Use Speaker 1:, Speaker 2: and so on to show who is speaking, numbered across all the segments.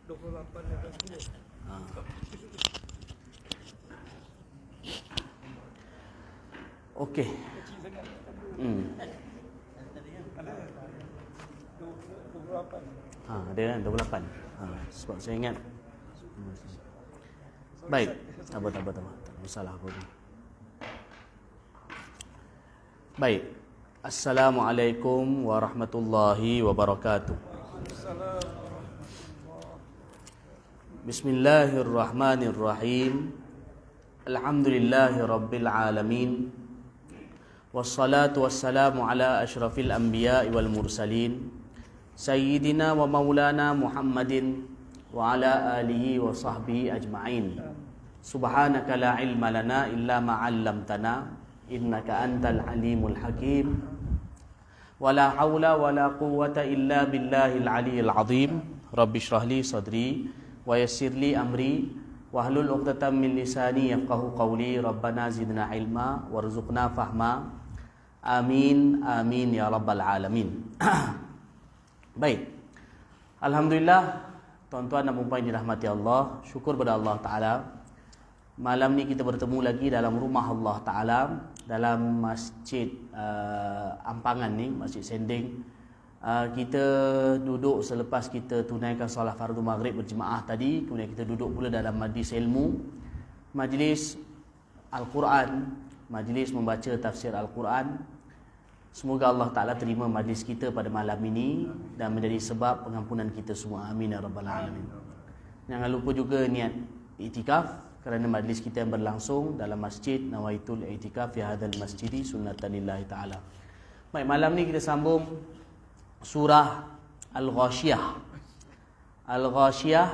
Speaker 1: 28 dan 20.
Speaker 2: Okey.
Speaker 1: Kecil sangat. Ada 28.
Speaker 2: Ada kan 28. Sebab saya ingat. Baik. Tak apa. Tak masalah apa pun. Baik. Assalamualaikum warahmatullahi wabarakatuh. Bismillahirrahmanirrahim. Alhamdulillahi rabbil alamin. Wassalatu wassalamu ala asyrafil anbiya'i wal mursalin Sayyidina wa maulana Muhammadin wa ala alihi wa sahbihi ajma'in. Subhanaka la ilma lana illa ma 'allamtana innaka antal alimul hakim. Wa la haula wa la quwwata illa billahil aliyyil azim. Rabbi shrah li sadri wa yassir li amri wahlul 'uqdatam min lisani yafqahu qawli. Rabbana zidna ilma warzuqna fahma. Amin amin ya rabbal alamin. Baik. Alhamdulillah, tuan-tuan dan puan-puan yang dirahmati Allah, syukur pada Allah Taala. Malam ni kita bertemu lagi dalam rumah Allah Taala, dalam masjid Ampangan ni, Masjid Sending. Kita duduk selepas kita tunaikan solat fardu maghrib berjemaah tadi, kemudian kita duduk pula dalam majlis ilmu, majlis Al-Quran, majlis membaca tafsir Al-Quran. Semoga Allah Ta'ala terima majlis kita pada malam ini dan menjadi sebab pengampunan kita semua. Amin ya rabbal alamin. Jangan lupa juga niat iktikaf, kerana majlis kita yang berlangsung dalam masjid Nawaitul I'tikaf fi hadzal masjidi sunnatan lillahi ta'ala. Baik, malam ni kita sambung surah Al-Ghashiyah. Al-Ghashiyah,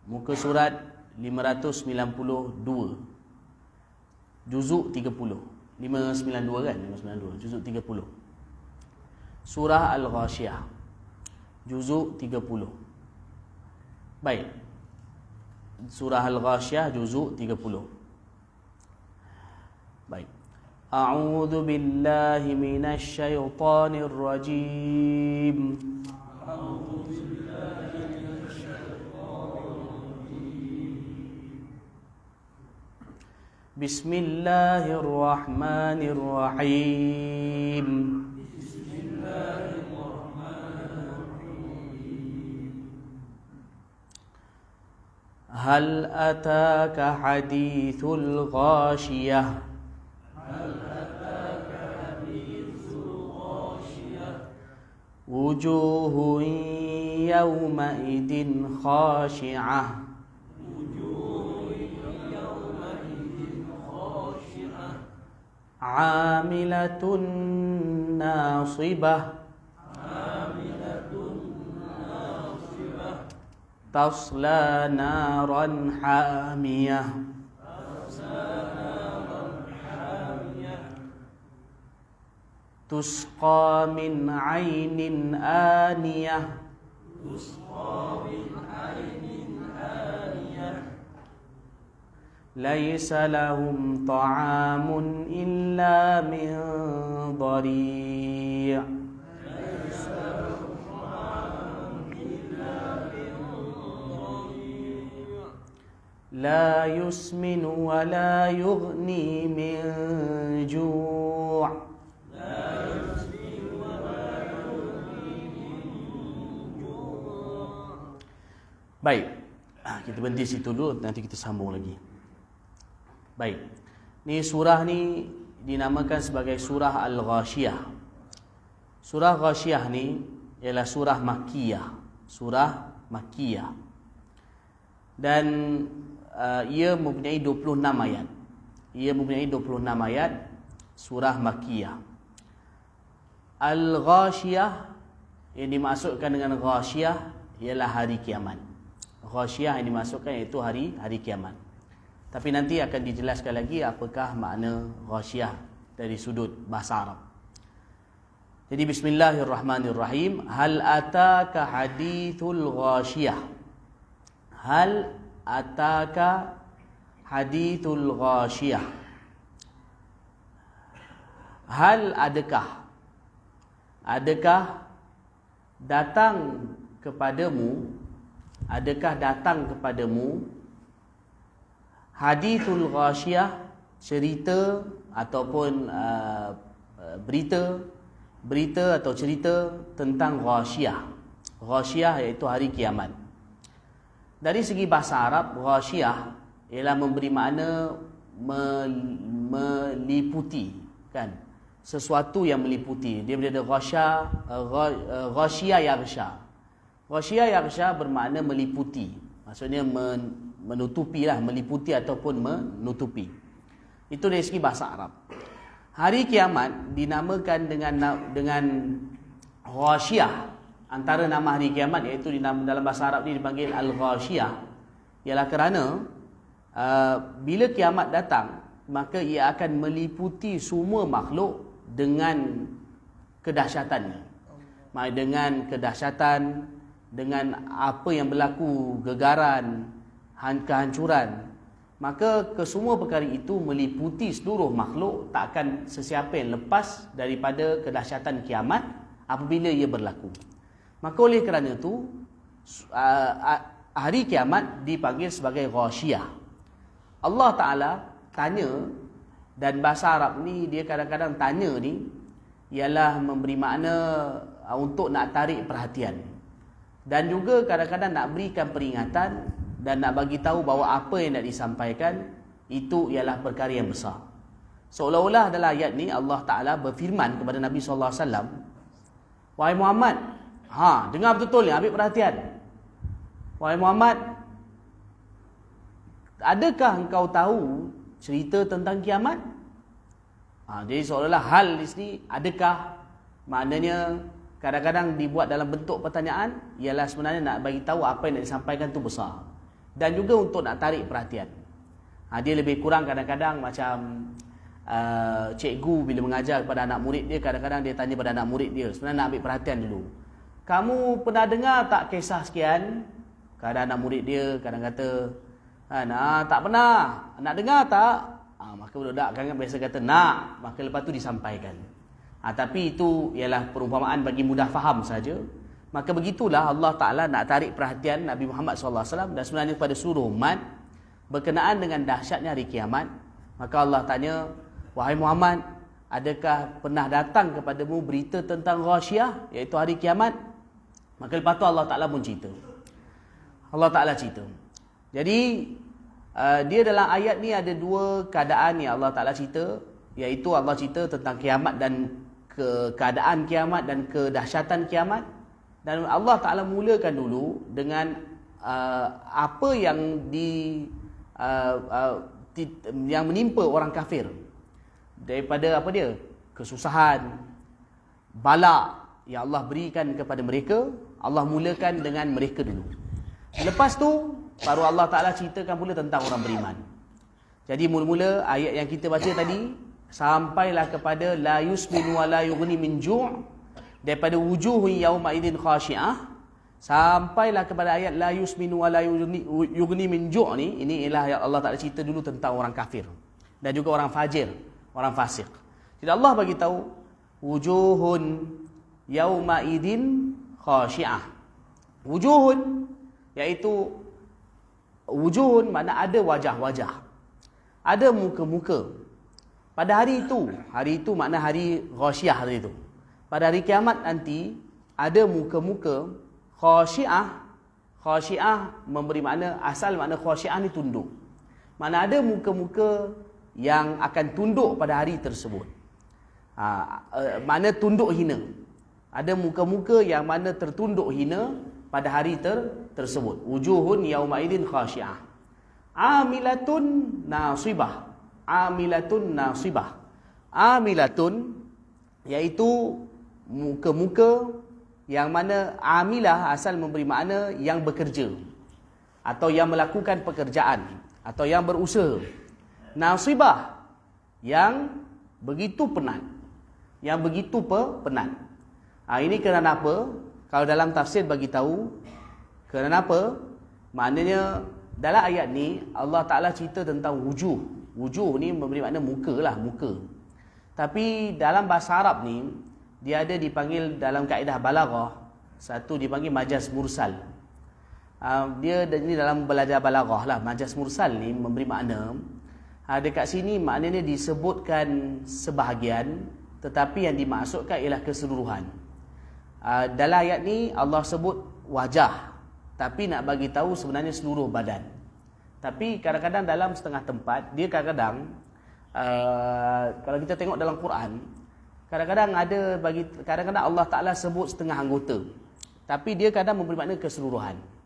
Speaker 2: muka surat 592, juzuk 30. 592 kan? 592, juzuk 30. Surah Al-Ghashiyah, juzuk 30. Baik. Surah Al-Ghashiyah, juzuk 30. Baik. A'udzu billahi minasy syaithanir rajim. Bismillahirrahmanirrahim. Hal ataka hadithul ghashiyah. Wujuhun yawma idin khashi'ah. Amilatun nasibah. Tasla naran hamiyah. Tusqa min ainin aniyah. Laisa lahum ta'amun illa min dhari'. La yusminu wa la yughni min ju'. Baik, kita berhenti situ dulu, nanti kita sambung lagi. Baik, ni surah ni dinamakan sebagai surah Al-Ghashiyah. Surah Ghashiyah ni ialah surah Makkiyah. Surah Makkiyah. Dan ia mempunyai 26 ayat. Ia mempunyai 26 ayat. Surah Makkiyah. Al-Ghashiyah yang dimaksudkan dengan Ghashiyah ialah hari kiamat. Ghashiyah yang dimaksudkan iaitu hari kiamat. Tapi nanti akan dijelaskan lagi apakah makna Ghashiyah dari sudut bahasa Arab. Jadi bismillahirrahmanirrahim. Hal ataka hadithul Ghashiyah. Hal ataka hadithul Ghashiyah. Hal adakah datang kepadamu adakah datang kepadamu hadithul ghashiyah, cerita ataupun berita atau cerita tentang ghashiyah. Ghashiyah iaitu hari kiamat. Dari segi bahasa Arab, ghashiyah ialah memberi makna meliputi, kan? Sesuatu yang meliputi. Dia ada ghashiyah yaghsha. Ghashiyah yaghsha bermakna meliputi. Maksudnya menutupi lah, meliputi ataupun menutupi. Itu dari segi bahasa Arab. Hari kiamat dinamakan dengan ghashiyah. Antara nama hari kiamat iaitu dalam bahasa Arab ni dipanggil al-ghashiyah, ialah kerana bila kiamat datang, maka ia akan meliputi semua makhluk dengan kedahsyatannya. Dengan kedahsyatan, dengan apa yang berlaku, gegaran, kehancuran, maka kesemua perkara itu meliputi seluruh makhluk. Tak akan sesiapa yang lepas daripada kedahsyatan kiamat apabila ia berlaku. Maka oleh kerana itu hari kiamat dipanggil sebagai ghashiyah. Allah Ta'ala tanya, dan bahasa Arab ni dia kadang-kadang tanya ni ialah memberi makna untuk nak tarik perhatian, dan juga kadang-kadang nak berikan peringatan dan nak bagi tahu bahawa apa yang nak disampaikan itu ialah perkara yang besar. Seolah-olah dalam ayat ni Allah Ta'ala berfirman kepada Nabi SAW, wahai Muhammad, dengar betul ni, ambil perhatian. Wahai Muhammad, adakah engkau tahu cerita tentang kiamat? Jadi seolah-olah hal di sini adakah, maknanya kadang-kadang dibuat dalam bentuk pertanyaan, ialah sebenarnya nak bagi tahu apa yang nak disampaikan tu besar, dan juga untuk nak tarik perhatian. Dia lebih kurang kadang-kadang macam cikgu bila mengajar kepada anak murid dia, kadang-kadang dia tanya pada anak murid dia, sebenarnya nak ambil perhatian dulu. Kamu pernah dengar tak kisah sekian? Kadang anak murid dia kadang kata, tak pernah. Nak dengar tak? Maka budak kan biasa kata nak, maka lepas tu disampaikan. Tapi itu ialah perumpamaan bagi mudah faham saja. Maka begitulah Allah Ta'ala nak tarik perhatian Nabi Muhammad SAW dan sebenarnya kepada seluruh umat berkenaan dengan dahsyatnya hari kiamat. Maka Allah tanya, wahai Muhammad, adakah pernah datang kepadamu berita tentang ghashiyah, iaitu hari kiamat? Maka lepas tu Allah Ta'ala pun cerita. Allah Ta'ala cerita. Jadi dia dalam ayat ni ada dua keadaan yang Allah Ta'ala cerita, iaitu Allah cerita tentang kiamat dan keadaan kiamat dan kedahsyatan kiamat. Dan Allah Ta'ala mulakan dulu dengan apa yang yang menimpa orang kafir daripada apa dia? Kesusahan, bala yang Allah berikan kepada mereka. Allah mulakan dengan mereka dulu. Lepas tu baru Allah Ta'ala ceritakan pula tentang orang beriman. Jadi mula-mula ayat yang kita baca tadi sampailah kepada la yusminu wa la yughni min ju', daripada wujuhu yauma idzin khashi'ah, sampailah kepada ayat la yusminu wa la yughni min ju' ni. Ini ialah Allah Ta'ala cerita dulu tentang orang kafir dan juga orang fajir, orang fasik. Jadi Allah bagi tahu wujuhun yauma idzin khashi'ah. Wujuhun iaitu wujuhun makna ada wajah-wajah, ada muka-muka. Pada hari itu makna hari ghashiyah hari itu. Pada hari kiamat nanti ada muka-muka khashi'ah. Khashi'ah memberi makna, asal makna khashi'ah ni tunduk. Mana ada muka-muka yang akan tunduk pada hari tersebut. Makna tunduk hina. Ada muka-muka yang mana tertunduk hina pada hari tersebut. Wujuhun yauma idzin khashi'ah. Amilatun nasibah. Amilatun nasibah. Amilatun iaitu muka-muka yang mana amilah asal memberi makna yang bekerja atau yang melakukan pekerjaan atau yang berusaha. Nasibah yang begitu penat. Yang begitu penat. Ini kerana apa? Kalau dalam tafsir bagi tahu kerana apa? Maknanya dalam ayat ni Allah Ta'ala cerita tentang wujuh. Wujuh ni memberi makna muka lah, muka. Tapi dalam bahasa Arab ni dia ada dipanggil dalam kaedah balaghah, satu dipanggil majaz mursal. Dia ini dalam belajar balaghah lah, majaz mursal ni memberi makna. Dekat sini maknanya disebutkan sebahagian, tetapi yang dimaksudkan ialah keseluruhan. Dalam ayat ni Allah sebut wajah, tapi nak bagi tahu sebenarnya seluruh badan. Tapi kadang-kadang dalam setengah tempat, dia kadang-kadang kalau kita tengok dalam Quran, kadang-kadang Allah Ta'ala sebut setengah anggota, tapi dia kadang memberi makna keseluruhan.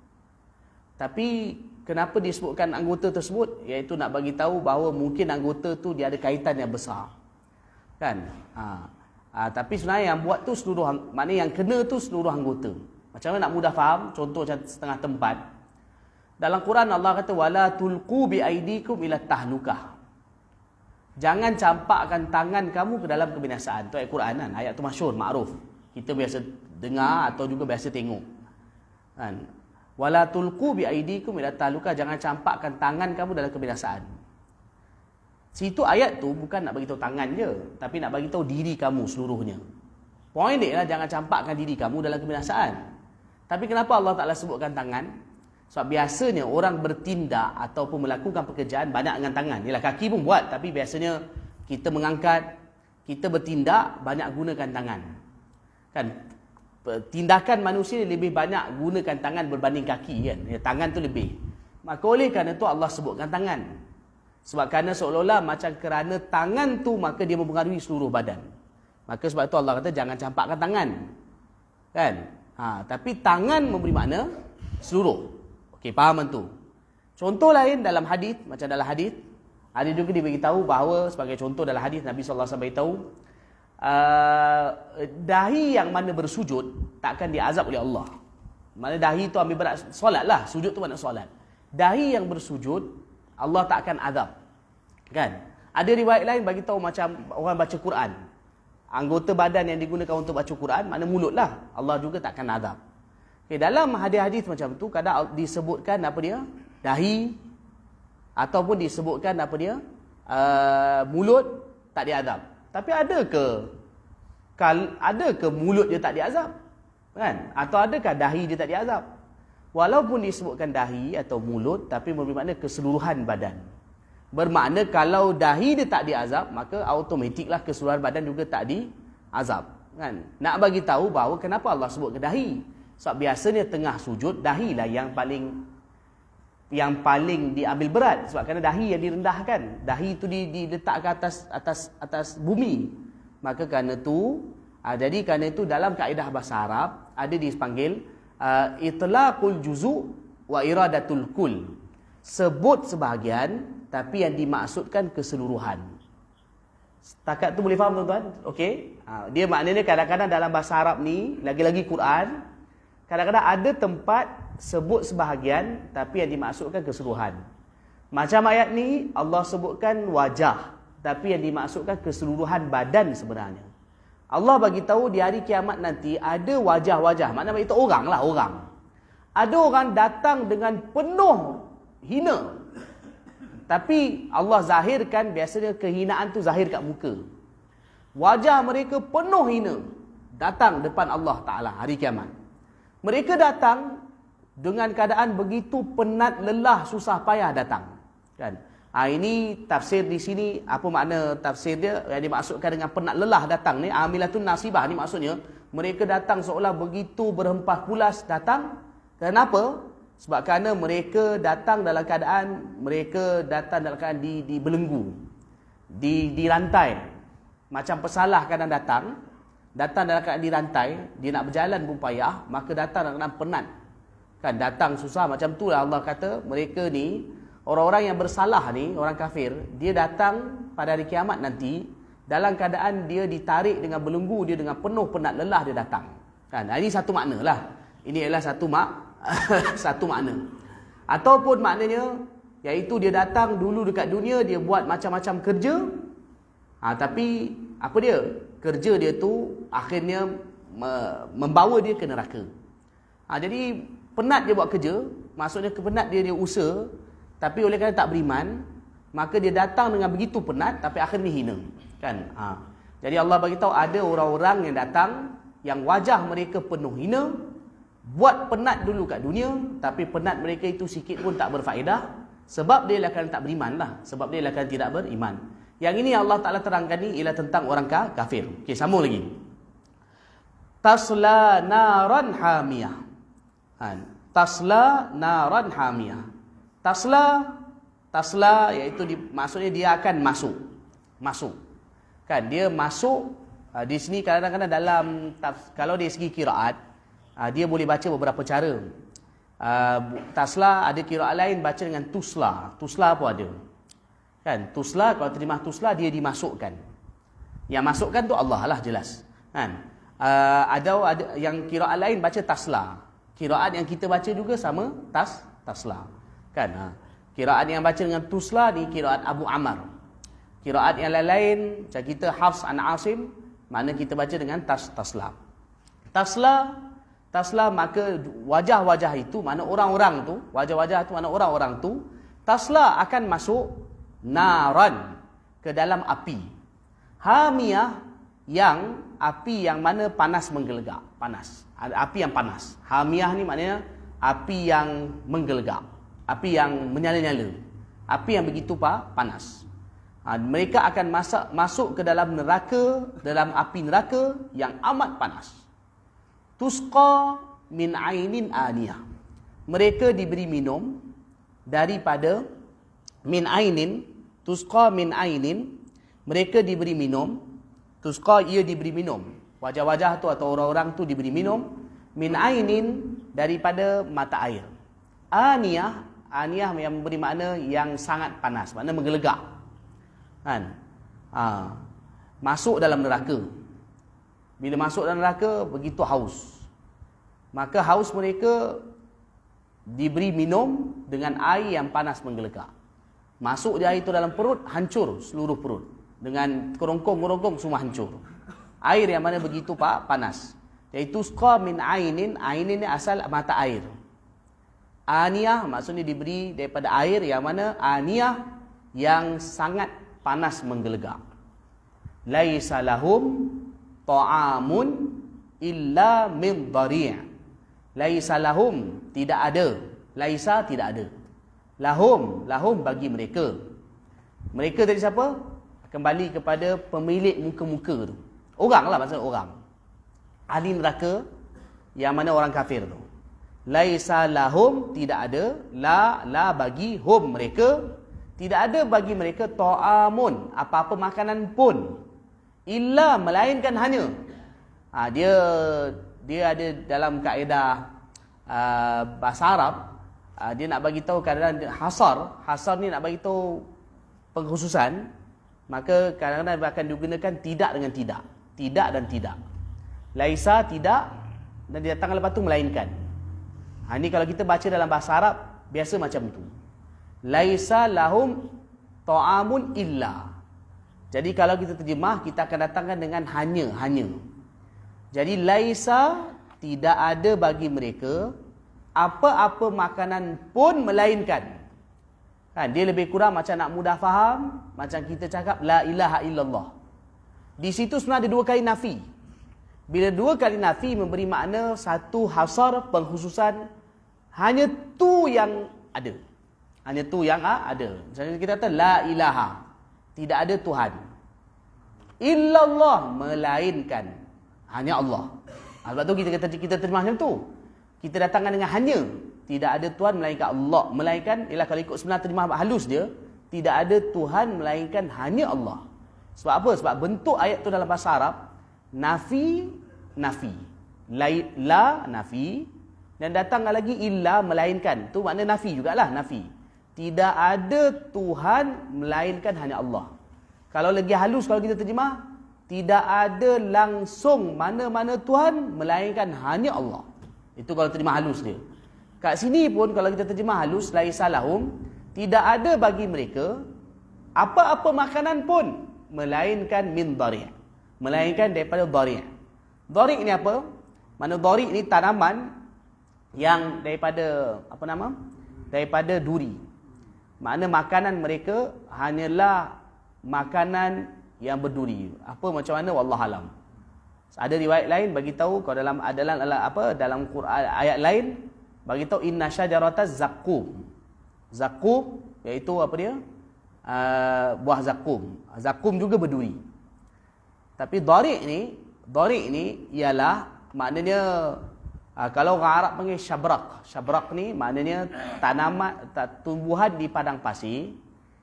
Speaker 2: Tapi kenapa disebutkan anggota tersebut? Iaitu nak bagi tahu bahawa mungkin anggota tu dia ada kaitan yang besar. Kan? Tapi sebenarnya yang buat tu seluruh, maknanya yang kena tu seluruh anggota. Macam mana nak mudah faham? Contoh macam setengah tempat. Dalam Quran Allah kata wala tulqu bi aidikum ila tahlukah. Jangan campakkan tangan kamu ke dalam kebinasaan. Tu ayat Quran kan. Ayat tu masyhur, makruf. Kita biasa dengar atau juga biasa tengok. Kan? Wala tulqu bi aidikum ila tahlukah, jangan campakkan tangan kamu dalam kebinasaan. Situ ayat tu bukan nak bagi tahu tangan je, tapi nak bagi tahu diri kamu seluruhnya. Poin dia lah jangan campakkan diri kamu dalam kebinasaan. Tapi kenapa Allah Ta'ala sebutkan tangan? Sebab biasanya orang bertindak ataupun melakukan pekerjaan banyak dengan tangan. Yalah, kaki pun buat, tapi biasanya kita mengangkat, kita bertindak banyak gunakan tangan. Kan? Tindakan manusia lebih banyak gunakan tangan berbanding kaki kan. Ya, tangan tu lebih. Maka oleh kerana tu Allah sebutkan tangan. Sebab kerana seolah-olah macam kerana tangan tu maka dia mempengaruhi seluruh badan. Maka sebab tu Allah kata jangan campakkan tangan. Kan? Tapi tangan memberi makna seluruh. Okey, faham tu. Contoh lain dalam hadis, macam dalam hadis, ada juga diberitahu bahawa sebagai contoh dalam hadis Nabi sallallahu alaihi wasallam beritahu dahi yang mana bersujud takkan diazab oleh Allah. Mana dahi tu ambil berat solat lah, sujud tu makna solat. Dahi yang bersujud Allah tak akan azab. Kan? Ada riwayat lain bagi tahu macam orang baca Quran. Anggota badan yang digunakan untuk baca Quran makna mulut lah. Allah juga tak akan azab. Okay, dalam hadis-hadis macam tu kadang disebutkan apa dia? Dahi ataupun disebutkan apa dia? Mulut tak diazab. Tapi adakah mulut dia tak diazab? Kan? Atau adakah dahi dia tak diazab? Walaupun disebutkan dahi atau mulut, tapi memberi makna keseluruhan badan. Bermakna kalau dahi dia tak diazab, maka automatiklah keseluruhan badan juga tak diazab. Kan? Nak bagi tahu bahawa kenapa Allah sebut ke dahi? Sebab biasanya tengah sujud, dahi lah yang paling diambil berat. Sebab kerana dahi yang direndahkan. Dahi itu diletakkan atas bumi. Maka kerana itu, jadi kerana itu dalam kaedah bahasa Arab, ada dipanggil itlaqul juzu' wa iradatul kul. Sebut sebahagian, tapi yang dimaksudkan keseluruhan. Setakat tu boleh faham tuan-tuan? Okey. Dia maknanya kadang-kadang dalam bahasa Arab ni, lagi-lagi Quran, kadang-kadang ada tempat sebut sebahagian, tapi yang dimaksudkan keseluruhan. Macam ayat ni, Allah sebutkan wajah, tapi yang dimaksudkan keseluruhan badan sebenarnya. Allah bagi tahu di hari kiamat nanti ada wajah-wajah. Maknanya itu orang lah, orang. Ada orang datang dengan penuh hina. Tapi Allah zahirkan, biasanya kehinaan tu zahir kat muka. Wajah mereka penuh hina. Datang depan Allah Ta'ala hari kiamat. Mereka datang dengan keadaan begitu penat, lelah, susah payah datang. Kan? Ini tafsir di sini, apa makna tafsir dia? Yang dimaksudkan dengan penat lelah datang ni, amilatun nasibah ni maksudnya, mereka datang seolah begitu berhempah pulas datang. Kenapa? Sebab kerana mereka datang dalam keadaan dibelenggu, dirantai. Macam pesalah kadang datang dalam keadaan dirantai, dia nak berjalan pun payah, maka datang dalam keadaan penat. Kan, datang susah, macam tu lah Allah kata, mereka ni, orang-orang yang bersalah ni, orang kafir, dia datang pada hari kiamat nanti, dalam keadaan dia ditarik dengan belenggu, dia dengan penuh penat lelah dia datang. Kan, ini satu makna lah. Ini adalah satu makna. Ataupun maknanya, iaitu dia datang dulu dekat dunia, dia buat macam-macam kerja, tapi apa dia? Kerja dia tu akhirnya membawa dia ke neraka. Jadi penat dia buat kerja, maksudnya kepenat dia usaha, tapi oleh kerana tak beriman, maka dia datang dengan begitu penat, tapi akhirnya hina. Kan? Jadi Allah bagi tahu ada orang-orang yang datang, yang wajah mereka penuh hina, buat penat dulu kat dunia, tapi penat mereka itu sikit pun tak berfaedah, sebab dia akan tak beriman lah, sebab dia akan tidak beriman. Yang ini Allah Ta'ala terangkan ni ialah tentang orang kafir. Okey, sambung lagi. Tasla naran hamiyah. Tasla naran hamiyah. Tasla iaitu maksudnya dia akan masuk. Kan dia masuk di sini kadang-kadang dalam kalau dari segi qiraat dia boleh baca beberapa cara. Tasla ada qiraat lain baca dengan tusla. Tusla pun ada. Kan tusla, kalau terjemah tusla dia dimasukkan. Yang masukkan tu Allah lah, jelas. Kan ada yang qiraat lain baca tasla. Qiraat yang kita baca juga sama tasla. Kan qiraat yang baca dengan tusla ni qiraat Abu Amr. Qiraat yang lain macam kita Hafs an Asim, mana kita baca dengan tasla. Tasla maka wajah-wajah itu mana orang-orang tu, wajah-wajah tu mana orang-orang tu, tasla akan masuk naran ke dalam api. Hamiyah yang api yang mana panas menggelegak, panas. Api yang panas. Hamiyah ni maknanya api yang menggelegak, api yang menyala-nyala, api yang begitu panas. Mereka akan masuk ke dalam neraka, dalam api neraka yang amat panas. Tusqa min ainin aniyah. Mereka diberi minum daripada min ainin, tusqa min ainin, mereka diberi minum, tusqa ia diberi minum. Wajah-wajah tu atau orang-orang tu diberi minum min ainin daripada mata air. Aniyah yang memberi makna yang sangat panas, makna menggelegak. Kan? Masuk dalam neraka. Bila masuk dalam neraka begitu haus. Maka haus mereka diberi minum dengan air yang panas menggelegak. Masuk dia air itu dalam perut, hancur seluruh perut. Dengan kerongkong-kerongkong semua hancur. Air yang mana begitu panas. Iaitu tusqa min ainin, ainin ni asal mata air. Aniyah maksudnya diberi daripada air yang mana aniyah yang sangat panas menggelegak. Laisa lahum ta'amun illa min dhari'. Laisa lahum tidak ada. Laisa tidak ada. Lahum bagi mereka. Mereka dari siapa? Kembali kepada pemilik muka-muka tu. Orang lah maksudnya orang. Ahli neraka yang mana orang kafir tu. Laisa lahum tidak ada, la bagi hum mereka. Tidak ada bagi mereka ta'amun, apa-apa makanan pun, illa melainkan hanya. Dia ada dalam kaedah bahasa Arab, dia nak bagi tahu kadang-kadang hasar ni nak bagi tahu pengkhususan, maka kadang-kadang akan digunakan tidak dengan tidak. Tidak dan tidak. Laisa tidak dan didatangkan lepas tu melainkan. Ini kalau kita baca dalam bahasa Arab biasa macam tu. Laisa lahum ta'amun illa. Jadi kalau kita terjemah kita akan datangkan dengan hanya. Jadi laisa tidak ada bagi mereka apa-apa makanan pun melainkan. Kan dia lebih kurang macam nak mudah faham, macam kita cakap la ilaha illallah. Di situ sebenarnya ada dua kali nafi. Bila dua kali nafi memberi makna satu hasar pengkhususan, hanya tu yang ada. Hanya tu yang ada. Misalnya kita kata la ilaha, tidak ada Tuhan. Illallah, melainkan hanya Allah. Sebab tu kita terjemah macam tu. Kita datangkan dengan hanya, tidak ada Tuhan melainkan Allah. Melainkan ialah kalau ikut sebenar terjemah halus dia, tidak ada Tuhan melainkan hanya Allah. Sebab apa? Sebab bentuk ayat tu dalam bahasa Arab nafi, la nafi, dan datang lagi illa melainkan. Tu makna nafi jugalah, nafi. Tidak ada Tuhan melainkan hanya Allah. Kalau lagi halus kalau kita terjemah, tidak ada langsung mana-mana Tuhan melainkan hanya Allah. Itu kalau terjemah halus dia. Kat sini pun kalau kita terjemah halus, laisa lahum, tidak ada bagi mereka apa-apa makanan pun melainkan min dhari'. Melainkan daripada dhari'. Dhari' ni apa? Mana dhari' ni tanaman yang daripada daripada duri. Makna makanan mereka hanyalah makanan yang berduri. Apa macam mana wallahu alam. Ada riwayat lain bagi tahu kalau dalam Quran ayat lain bagi tahu inna syajarataz zaqqum. Zaqqum iaitu apa dia? Buah zakum. Zakum juga berduri. Tapi dharik ni ialah maknanya kalau orang Arab panggil syabrak. Syabrak ni maknanya tanaman tumbuhan di padang pasir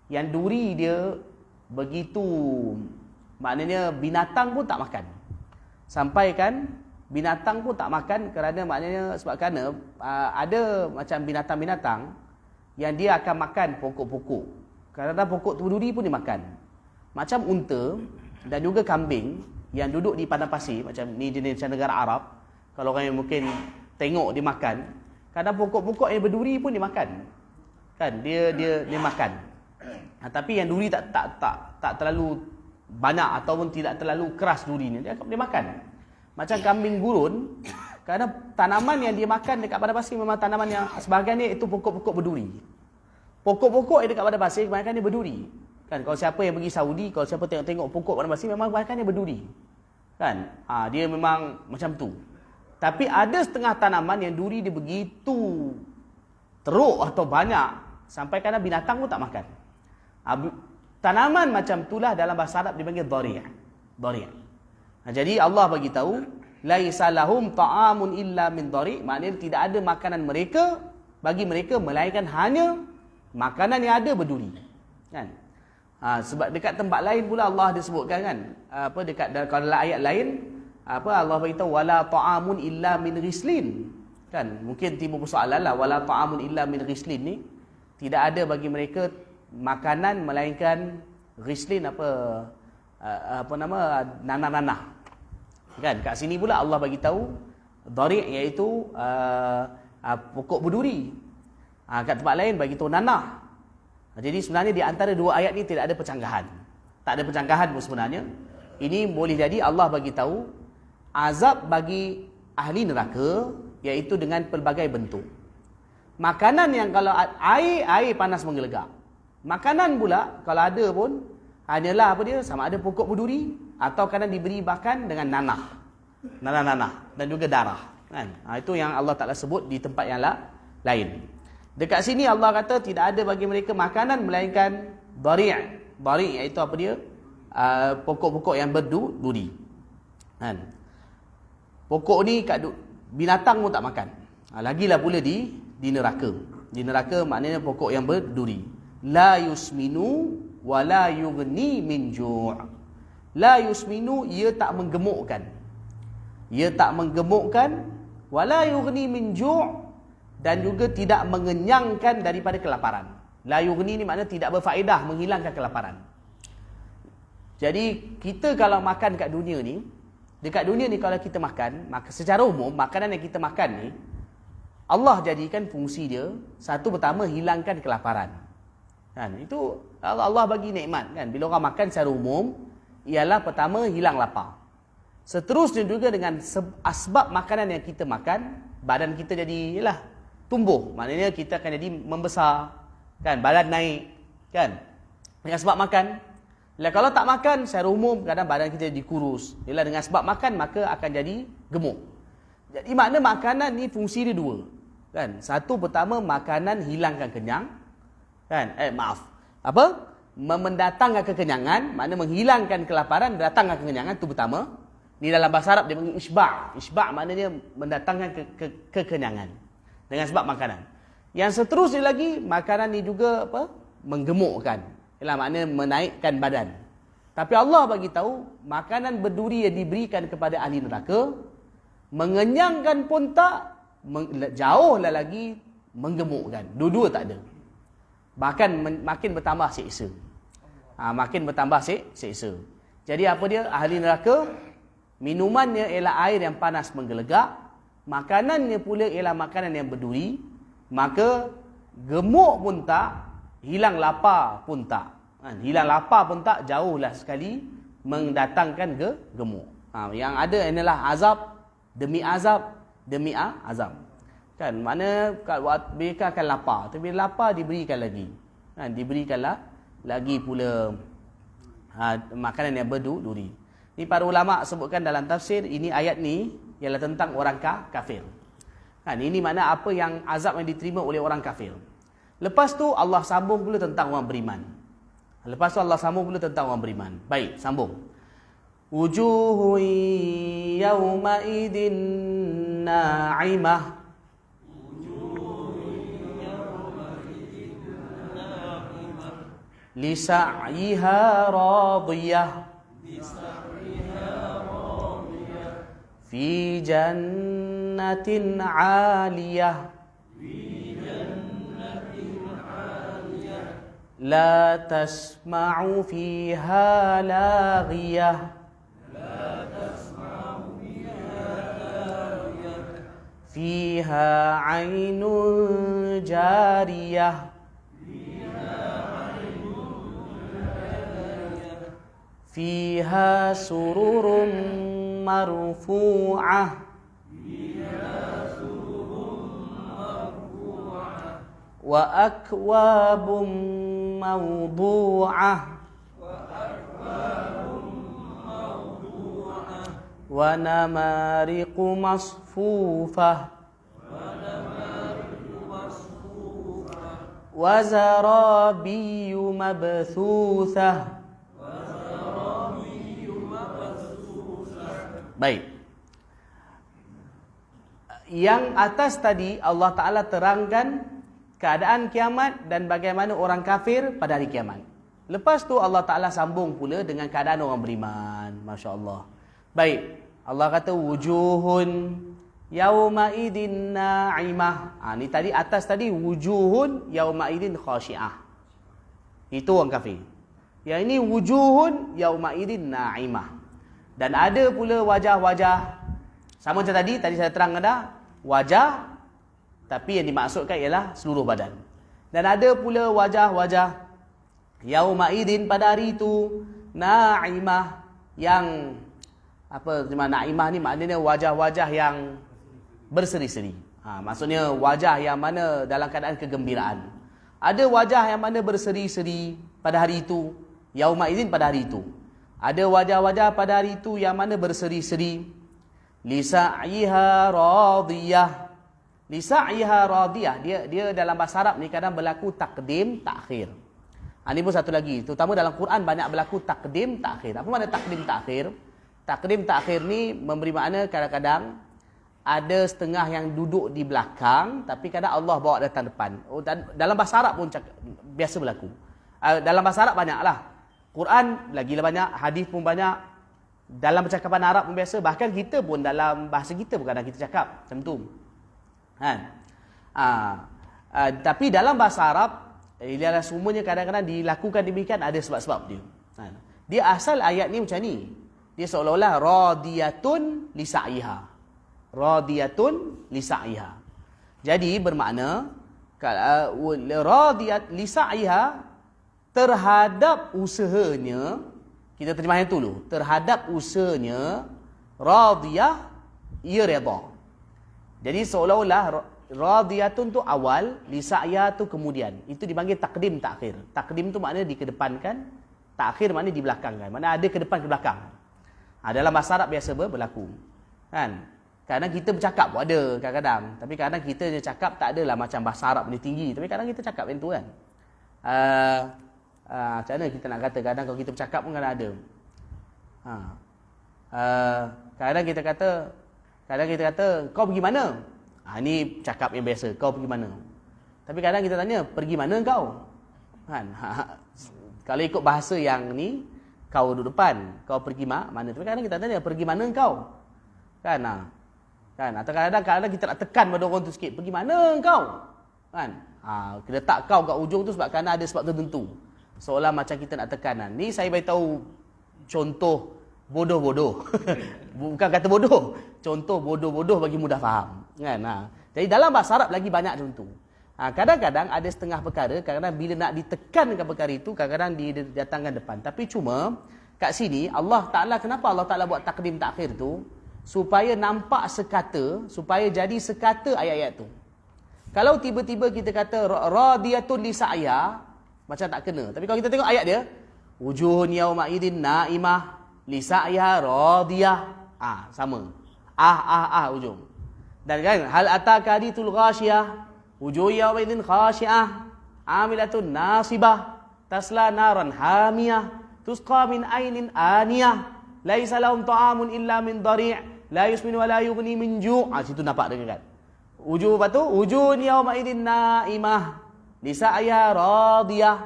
Speaker 2: yang duri dia begitu, maknanya binatang pun tak makan. Sampai kan binatang pun tak makan kerana maknanya ada macam binatang-binatang yang dia akan makan pokok-pokok. Kadang-kadang pokok duri pun dimakan. Macam unta dan juga kambing yang duduk di padang pasir, macam ni jenis negara Arab, kalau orang yang mungkin tengok dia makan, kadang pokok-pokok yang berduri pun dimakan. Kan dia makan. Tapi yang duri tak terlalu banyak ataupun tidak terlalu keras durinya, dia makan. Macam kambing gurun, kerana tanaman yang dia makan dekat padang pasir memang tanaman yang sebahagiannya itu pokok-pokok berduri. Pokok-pokok yang dekat padang pasir kebanyakan dia berduri. Kan kalau siapa yang pergi Saudi, kalau siapa tengok pokok padang pasir memang kebanyakan dia berduri. Kan? Dia memang macam tu. Tapi ada setengah tanaman yang duri dia begitu teruk atau banyak sampai kadang binatang pun tak makan. Tanaman macam itulah dalam bahasa Arab dipanggil dhari'. Dhari'. Jadi Allah bagi tahu laisa lahum ta'amun illa min dhari', maknanya tidak ada makanan bagi mereka melainkan hanya makanan yang ada berduri. Kan? Sebab dekat tempat lain pula Allah disebutkan kan, dekat kalau dalam ayat lain Allah beritahu wala ta'amun illa min ghislin. Kan? Mungkin timbul persoalan lah, wala ta'amun illa min ghislin ni tidak ada bagi mereka makanan melainkan ghislin nanah-nanah. Kan? Kat sini pula Allah bagi tahu dhari' iaitu pokok berduri. Kat tempat lain bagi tahu nanah. Jadi sebenarnya di antara dua ayat ni tidak ada percanggahan. Tak ada percanggahan pun sebenarnya. Ini boleh jadi Allah bagi tahu azab bagi ahli neraka iaitu dengan pelbagai bentuk. Makanan yang kalau air panas menggelegak. Makanan pula kalau ada pun hanyalah sama ada pokok berduri atau kadang diberi makan dengan nanah dan juga darah. Kan? Itu yang Allah Ta'ala sebut di tempat yang lain. Dekat sini Allah kata tidak ada bagi mereka makanan melainkan dhari'. Dhari' iaitu apa dia? Pokok-pokok yang berduri. Kan? Pokok ni binatang pun tak makan. Lagilah pula di neraka. Di neraka maknanya pokok yang berduri. La yusminu wa la yughni min ju'. La yusminu, ia tak menggemukkan. Ia tak menggemukkan wa la yughni min ju', dan juga tidak mengenyangkan daripada kelaparan. La yughni ni maknanya tidak berfaedah, menghilangkan kelaparan. Jadi kita kalau makan kat dunia ni, dekat dunia ni kalau kita makan, maka secara umum makanan yang kita makan ni Allah jadikan fungsi dia satu, pertama hilangkan kelaparan. Kan? Itu Allah bagi nikmat kan. Bila orang makan secara umum ialah pertama hilang lapar. Seterusnya juga dengan asbab makanan yang kita makan, badan kita jadi tumbuh, maknanya kita akan jadi membesar, kan, badan naik, kan, dengan sebab makan. Kalau tak makan secara umum kadang badan kita jadi kurus. Dengan sebab makan maka akan jadi gemuk. Jadi makna makanan ni fungsi dia dua, kan. Satu, pertama makanan hilangkan kenyang, kan, mendatangkan kekenyangan, makna menghilangkan kelaparan, datangkan kekenyangan, itu pertama. Ni dalam bahasa Arab dia panggil isba'. Isba' maknanya mendatangkan kekenyangan dengan sebab makanan. Yang seterusnya lagi, makanan ni juga menggemukkan. Ialah maknanya menaikkan badan. Tapi Allah bagi tahu makanan berduri yang diberikan kepada ahli neraka mengenyangkan pun tak, jauhlah lagi menggemukkan. Dua-dua tak ada. Bahkan makin bertambah siksa. Makin bertambah siksa. Jadi apa dia? Ahli neraka minumannya ialah air yang panas menggelegak. Makanannya pula ialah makanan yang berduri, maka gemuk pun tak, hilang lapar pun tak. Hilang lapar pun tak, jauhlah sekali mendatangkan gemuk. Yang ada adalah azab demi azab demi azab. Kan, mana mereka akan lapar, tapi lapar diberikan lagi. Diberikanlah lagi pula makanan yang berduri. Ini para ulama sebutkan dalam tafsir, ini ayat ni ialah tentang orang kafir. Kan, ini makna apa yang azab yang diterima oleh orang kafir. Lepas tu Allah sambung pula tentang orang beriman. Baik, sambung. Wujuhun yawma idin na'imah li sa'yiha radiyah fi jannatin 'aliyah la tasma'u fiha laghiyah fiha 'ainun jariyah fiha sururun marfu'ah wa akwabun mawdu'ah wa namariqu masfufah wa zarabiyyu mabthuthah. Baik. Yang atas tadi Allah Ta'ala terangkan keadaan kiamat dan bagaimana orang kafir pada hari kiamat. Lepas tu Allah Ta'ala sambung pula dengan keadaan orang beriman. Masya Allah. Baik. Allah kata wujuhun yauma idin na'imah. Ni tadi atas tadi wujuhun yauma idin khasyi'ah. Itu orang kafir. Yang ini wujuhun yauma idin na'imah. Dan ada pula wajah-wajah sama macam tadi saya terang ada wajah, tapi yang dimaksudkan ialah seluruh badan. Dan ada pula wajah-wajah yauma idin pada hari itu na'imah, yang apa terjemah na'imah ni maknanya wajah-wajah yang berseri-seri. Maksudnya wajah yang mana dalam keadaan kegembiraan. Ada wajah yang mana berseri-seri pada hari itu, yauma idin pada hari itu. Ada wajah-wajah pada hari itu yang mana berseri-seri. Lisa'yiha radiyah. Lisa'yiha radiyah. Dia dalam bahasa Arab ni kadang berlaku takdim, takhir. Ini pun satu lagi. Terutama dalam Quran banyak berlaku takdim, takhir. Apa makna takdim, takhir? Takdim, takhir ni memberi makna kadang-kadang ada setengah yang duduk di belakang, tapi kadang Allah bawa datang depan. Dalam bahasa Arab pun biasa berlaku. Dalam bahasa Arab banyaklah. Quran lagi banyak, hadis pun banyak. Dalam percakapan Arab pun biasa. Bahkan kita pun dalam bahasa kita pun kadang kita cakap macam tu. Tapi dalam bahasa Arab, ialah semuanya kadang-kadang dilakukan demikian, ada sebab-sebab dia. Dia asal ayat ni macam ni. Dia seolah-olah radiyatun lisa'yiha. Radiyatun lisa'yiha. Jadi bermakna radiyat lisa'yiha, terhadap usahanya, kita terjemah yang tu dulu, terhadap usahanya radiyah, ia redha. Jadi seolah-olah radiyatun tu awal, lisa'ya tu kemudian. Itu dipanggil takdim, takhir. Takdim tu maknanya dikedepankan, takhir maknanya dibelakangkan. Maknanya ada ke depan ke belakang. Dalam bahasa Arab biasa berlaku. Kan? Kadang kita bercakap pun ada kadang-kadang. Tapi kadang kita cakap tak adalah macam bahasa Arab ni tinggi. Tapi kadang kita cakap macam tu kan. Macam mana kita nak kata, kadang kalau kita bercakap pun kadang ada. Kadang kita kata kau pergi mana? Ni cakap yang biasa, kau pergi mana? Tapi kadang kita tanya, pergi mana kau? Kan? Kalau ikut bahasa yang ni, kau duduk depan, kau pergi mana? Tapi kadang kita tanya, pergi mana kau? Kan? Atau kadang-kadang kita nak tekan pada orang tu sikit, pergi mana kau? Kan? Kita letak kau kat ujung tu sebab kerana ada sebab tertentu. Seolah macam kita nak tekanan. Ni saya beritahu contoh bodoh-bodoh. Bukan kata bodoh. Contoh bodoh-bodoh bagi mudah faham. Kan? Jadi dalam bahasa Arab lagi banyak contoh. Kadang-kadang ada setengah perkara, kadang-kadang bila nak ditekankan perkara itu, kadang-kadang didatangkan depan. Tapi cuma kat sini Allah Ta'ala, kenapa Allah Ta'ala buat takdim takhir tu? Supaya nampak sekata, supaya jadi sekata ayat-ayat tu. Kalau tiba-tiba kita kata radiyatun li sa'ya, macam tak kena. Tapi kalau kita tengok ayat dia, wujuhun yauma idin na'imah, li sa'yiha radiyah. Sama. Ujung. Dan kan hal ataka hadithul ghasyiyah wujuh yawma idzin khashi'ah amilatun nasibah tasla naran hamiyah tusqa min ainin aniyah laisa lahum ta'amun illa min dari' la yusminu wa la yughni min ju'. Situ nampak dekat. Wujuh apa tu? Wujuh yawma idzin naimah li sa'yiha radiyah.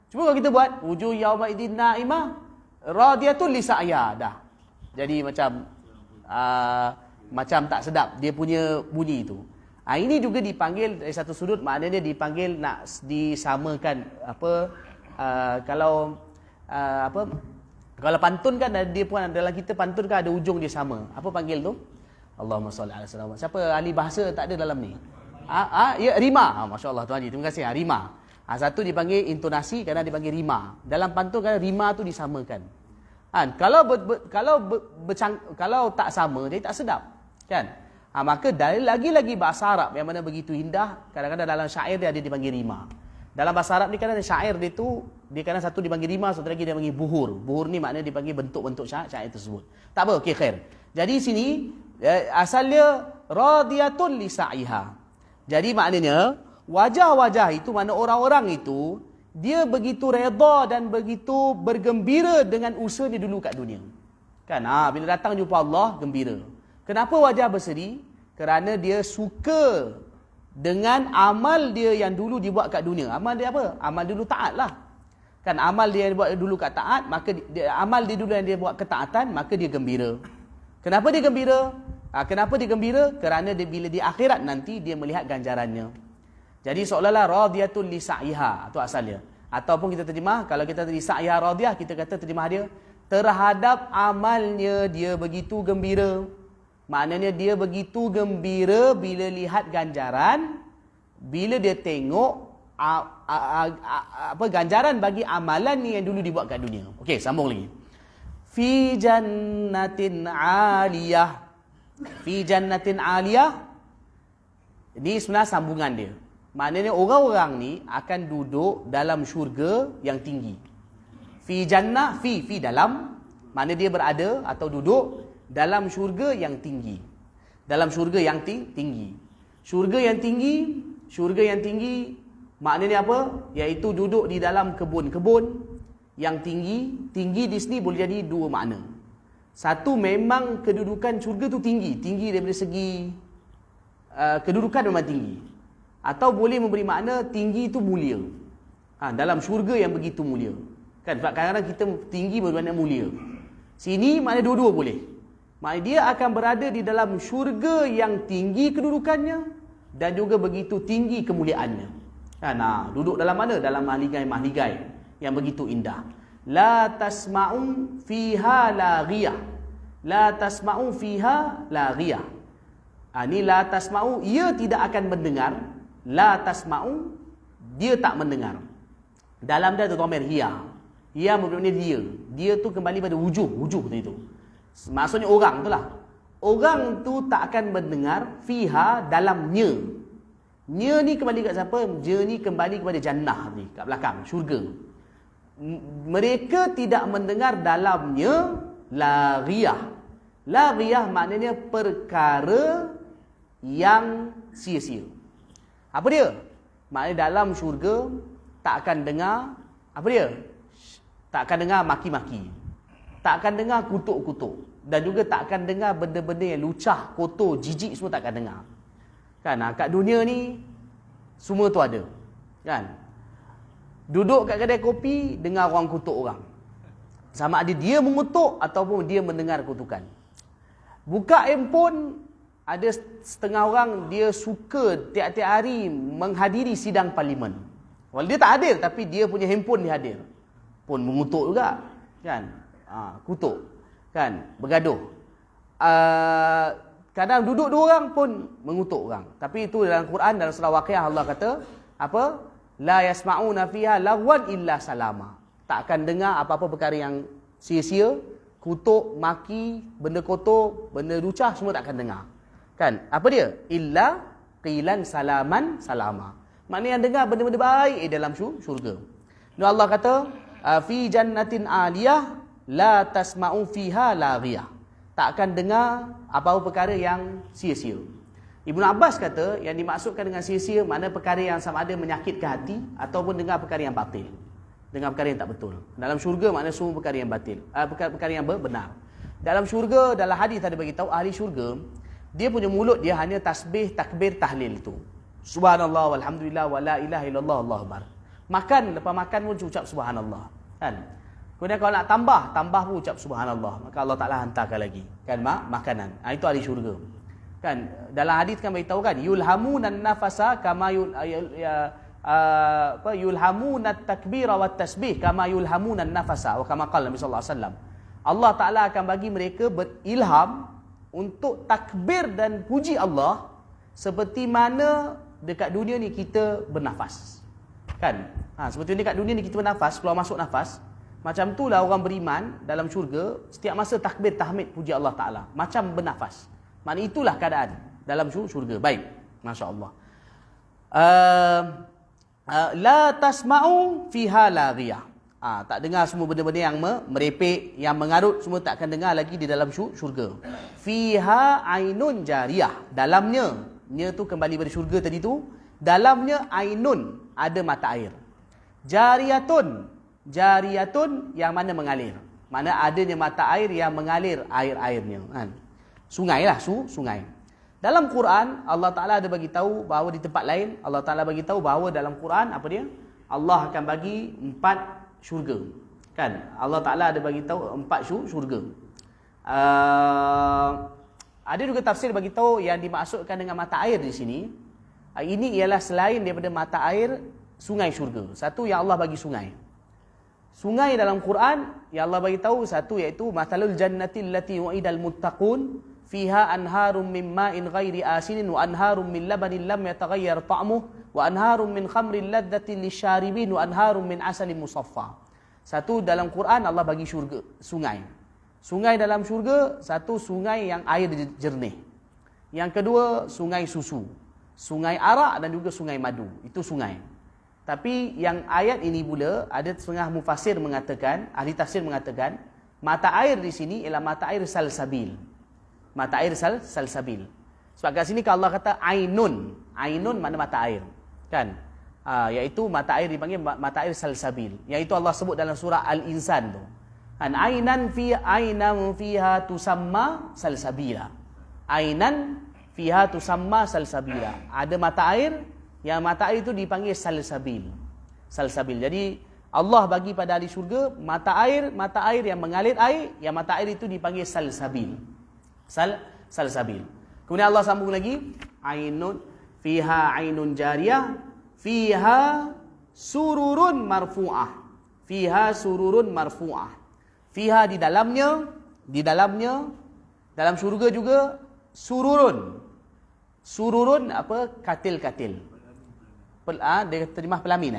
Speaker 2: Cuba kalau kita buat wujuh yawma idzin naimah radiyatun li sa'yiha dah. Jadi macam tak sedap dia punya bunyi itu. Ini juga dipanggil dari satu sudut, maknanya dipanggil nak disamakan kalau pantun kan dia pun dalam kita pantun kan ada ujung dia sama. Apa panggil tu? Allahumma salli ala sayyidina. Siapa ahli bahasa tak ada dalam ni? Ya, rima. Masya-Allah Tuan Haji, terima kasih. Rima. Satu dipanggil intonasi, kadang dipanggil rima. Dalam pantun kadang rima tu disamakan. Kalau tak sama jadi tak sedap. Kan? Maka lagi-lagi bahasa Arab yang mana begitu indah, kadang-kadang dalam syair dia ada dipanggil rima. Dalam bahasa Arab ni kadang syair dia tu, dia kadang satu dipanggil rima, satu lagi dia panggil buhur. Buhur ni maknanya dipanggil bentuk-bentuk syair tersebut. Tak apa, okey khair. Jadi sini asalnya radiyatun li sa'yiha. Jadi maknanya wajah-wajah itu, mana orang-orang itu dia begitu redha dan begitu bergembira dengan usaha dia dulu kat dunia. Kan? Bila datang jumpa Allah, gembira. Kenapa wajah berseri? Kerana dia suka dengan amal dia yang dulu dibuat kat dunia. Amal dia apa? Amal dulu taat lah. Kan amal dia yang buat dulu kat taat, maka amal dia dulu yang dia buat ketaatan, maka dia gembira. Kenapa dia gembira? Kenapa dia gembira? Kerana bila di akhirat nanti dia melihat ganjarannya. Jadi seolah-olah radiyatul li sa'yiha, itu asalnya. Ataupun kita terjemah, kalau kita li sa'yiha radiyah, kita kata terjemah dia terhadap amalnya dia begitu gembira. Maknanya dia begitu gembira bila lihat ganjaran, bila dia tengok ganjaran bagi amalan ni yang dulu dibuat kat dunia. Okey, sambung lagi. Fi jannatin 'aliyah. Fi jannatin 'aliyah. Ini sebenarnya sambungan dia. Maknanya orang-orang ni akan duduk dalam syurga yang tinggi. Fi jannah, fi dalam, maknanya dia berada atau duduk dalam syurga yang tinggi. Dalam syurga yang tinggi. Syurga yang tinggi maknanya apa? Iaitu duduk di dalam kebun-kebun yang tinggi. Tinggi di sini boleh jadi dua makna. Satu, memang kedudukan syurga tu tinggi. Tinggi daripada segi kedudukan memang tinggi. Atau boleh memberi makna tinggi itu mulia. Dalam syurga yang begitu mulia. Kan kadang-kadang kita tinggi bermakna mulia. Sini makna dua-dua boleh. Maknanya dia akan berada di dalam syurga yang tinggi kedudukannya dan juga begitu tinggi kemuliaannya. Duduk dalam mana? Dalam mahligai-mahligai yang begitu indah. La tasma'u fiha laghiyah. La tasma'u fiha laghiyah. Ini la tasma'u, ia tidak akan mendengar. La tasma'u, dia tak mendengar. Dalam dia ada dhamir hiya. Hiya maksudnya dia. Dia tu kembali pada wujuh tu. Maksudnya orang tu lah. Orang tu tak akan mendengar fiha dalamnya. Nya ni kembali kat siapa? Nya ni kembali kepada jannah ni, kat belakang, syurga. Mereka tidak mendengar dalamnya laghiyah. Laghiyah maknanya perkara yang sia-sia. Apa dia? Maknanya dalam syurga tak akan dengar apa dia? Tak akan dengar maki-maki. Tak akan dengar kutuk-kutuk. Dan juga tak akan dengar benda-benda yang lucah, kotor, jijik, semua tak akan dengar. Kan? Kat dunia ni semua tu ada. Kan? Duduk kat kedai kopi, dengar orang kutuk orang. Sama ada dia mengutuk ataupun dia mendengar kutukan. Buka handphone, ada setengah orang dia suka tiap-tiap hari menghadiri sidang parlimen. Walau dia tak hadir, tapi dia punya handphone dia hadir. Pun mengutuk juga. Kan? Kutuk. Kan? Bergaduh. Kadang duduk dua orang pun mengutuk orang. Tapi itu dalam Quran, dalam surah Waqiah Allah kata, apa? La yasma'una fiha lagwan illa salama. Tak akan dengar apa-apa perkara yang sia-sia, kutuk, maki, benda kotor, benda lucah, semua tak akan dengar. Kan? Apa dia? Illa qilan salaman salama. Maknanya yang dengar benda-benda baik dalam syurga. Dan Allah kata, fi jannatin aliyah la tasma'u fiha laghiyah. Tak akan dengar apa-apa perkara yang sia-sia. Ibnu Abbas kata yang dimaksudkan dengan sia-sia makna perkara yang sama ada menyakitkan hati ataupun dengar perkara yang batil. Dengar perkara yang tak betul. Dalam syurga makna semua perkara yang batil, perkara yang benar. Dalam syurga, dalam hadis tadi bagi tahu ahli syurga, dia punya mulut dia hanya tasbih, takbir, tahlil tu. Subhanallah walhamdulillah wala ilaha illallah Allahu akbar. Makan, lepas makan pun ucap subhanallah. Kan? Kemudian kalau nak tambah pun ucap subhanallah. Maka Allah Taala hantarkan lagi kan makanan. Itu ahli syurga. Kan dalam hadis kan beritahu kan yulhamunan nafasa kama yulhamunat takbira wat tasbih kama yulhamunan nafasa wa kama qala Nabi sallallahu alaihi wasallam. Allah Taala akan bagi mereka berilham untuk takbir dan puji Allah seperti mana dekat dunia ni kita bernafas. Kan? Seperti dekat dunia ni kita bernafas, keluar masuk nafas. Macam itulah orang beriman dalam syurga setiap masa takbir tahmid puji Allah Taala, macam bernafas. Maknanya itulah keadaan dalam syurga. Baik, masya-Allah. La tasma'u fiha laghiyah. Tak dengar semua benda-benda yang merepek, yang mengarut, semua tak akan dengar lagi di dalam syurga. Fiha ainun jariyah. Dalamnya, nya tu kembali pada syurga tadi tu, dalamnya ainun, ada mata air. Jariyatun yang mana mengalir. Mana adanya mata air yang mengalir air-airnya. Kan? Sungai lah, sungai. Dalam Quran, Allah Ta'ala ada bagi tahu bahawa di tempat lain, Allah Ta'ala bagi tahu bahawa dalam Quran, apa dia? Allah akan bagi 4 syurga. Kan? Allah Ta'ala ada bagi tahu 4 syurga. Ada juga tafsir bagi tahu yang dimaksudkan dengan mata air di sini. Ini ialah selain daripada mata air sungai syurga. Satu yang Allah bagi sungai. Sungai dalam Quran yang Allah bagi tahu satu iaitu mathalul jannati allati wa'idal muttaqun fiha anharum min ma'in ghairi asinin wa anharum min labanin lam yataghayyar ta'muhu wa anharum min khamrin ladzatin lisyaribin wa anharum min asalin musaffa. Satu dalam Quran Allah bagi syurga, sungai. Sungai dalam syurga, satu sungai yang air jernih. Yang kedua, sungai susu. Sungai arak dan juga sungai madu. Itu sungai. Tapi yang ayat ini pula, ada setengah mufassir mengatakan, ahli tafsir mengatakan, mata air di sini ialah mata air salsabil. Mata air salsabil. Sebab kat sini kalau Allah kata ainun. Ainun makna mata air. Kan? Iaitu mata air dipanggil mata air salsabil. Iaitu Allah sebut dalam surah Al-Insan tu. An ainan fiha tusamma salsabila. Ainan fiha tusamma salsabila. Ada mata air, yang mata air itu dipanggil salsabil. Salsabil. Jadi Allah bagi pada ahli syurga mata air yang mengalir air, yang mata air itu dipanggil salsabil. Salsabil. Kemudian Allah sambung lagi, ainun fiha ainun jariyah, fiha sururun marfu'ah. Fiha sururun marfu'ah. Fiha di dalamnya dalam syurga juga sururun. Sururun apa? Katil-katil. Dia terjemah pelamin